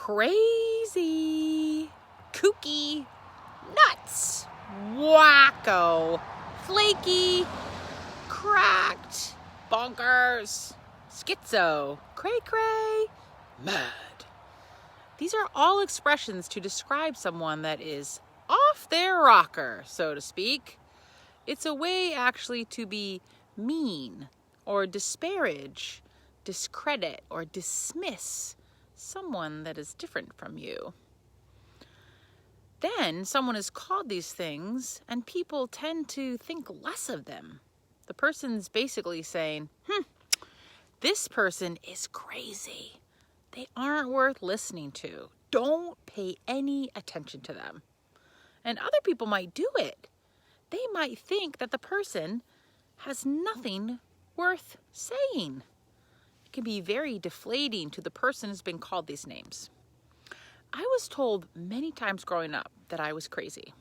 crazy, kooky, nuts, wacko, flaky, cracked, bonkers, schizo, cray-cray, mad. These are all expressions to describe someone that is off their rocker, so to speak. It's a way actually to be mean or disparage, discredit, or dismiss someone that is different from you. Then someone is called these things and people tend to think less of them. The person's basically saying, this person is crazy. They aren't worth listening to. Don't pay any attention to them. And other people might do it. They might think that the person has nothing worth saying. It can be very deflating to the person who's been called these names. I was told many times growing up that I was crazy.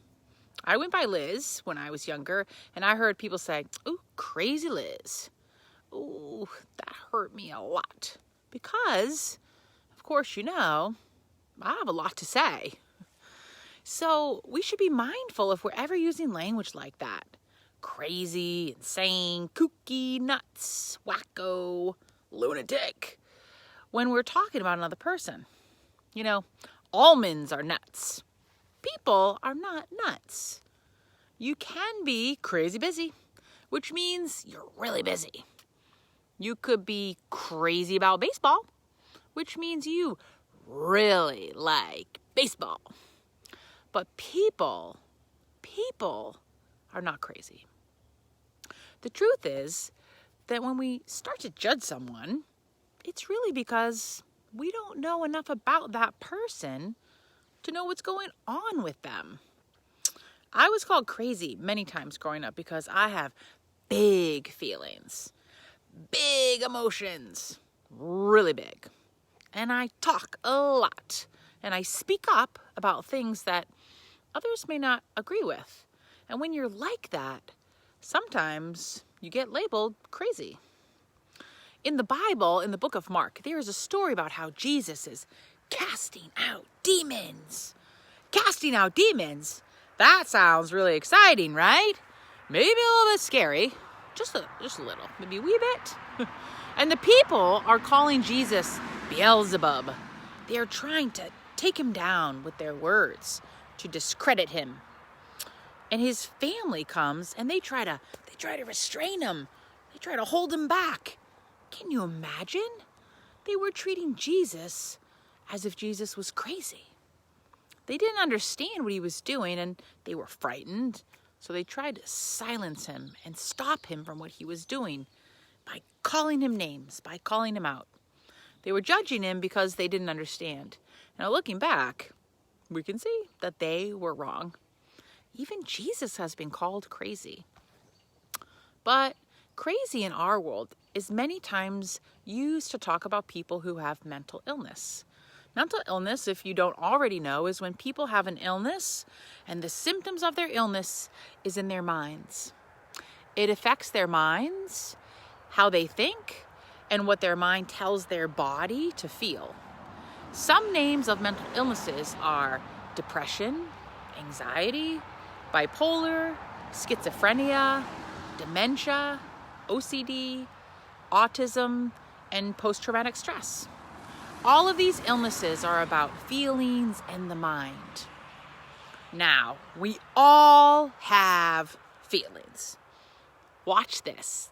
I went by Liz when I was younger, and I heard people say, "Ooh, crazy Liz." Ooh, that hurt me a lot. Because, of course, I have a lot to say. So we should be mindful if we're ever using language like that. Crazy, insane, kooky, nuts, wacko, lunatic. When we're talking about another person. Almonds are nuts. People are not nuts. You can be crazy busy, which means you're really busy. You could be crazy about baseball, which means you really like baseball. But people are not crazy. The truth is that when we start to judge someone, it's really because we don't know enough about that person to know what's going on with them. I was called crazy many times growing up because I have big feelings, big emotions, really big. And I talk a lot, and I speak up about things that others may not agree with. And when you're like that, sometimes you get labeled crazy. In the Bible, in the book of Mark, there is a story about how Jesus is casting out demons. Casting out demons? That sounds really exciting, right? Maybe a little bit scary. Just a little. Maybe a wee bit. And the people are calling Jesus Beelzebub. They are trying to take him down with their words to discredit him. And his family comes and they try to restrain him. They try to hold him back. Can you imagine? They were treating Jesus as if Jesus was crazy. They didn't understand what he was doing and they were frightened. So they tried to silence him and stop him from what he was doing by calling him names, by calling him out. They were judging him because they didn't understand. Now looking back, we can see that they were wrong. Even Jesus has been called crazy. But crazy in our world is many times used to talk about people who have mental illness. Mental illness, if you don't already know, is when people have an illness and the symptoms of their illness is in their minds. It affects their minds, how they think, and what their mind tells their body to feel. Some names of mental illnesses are depression, anxiety, bipolar, schizophrenia, dementia, OCD, autism, and post-traumatic stress. All of these illnesses are about feelings and the mind. Now, we all have feelings. Watch this.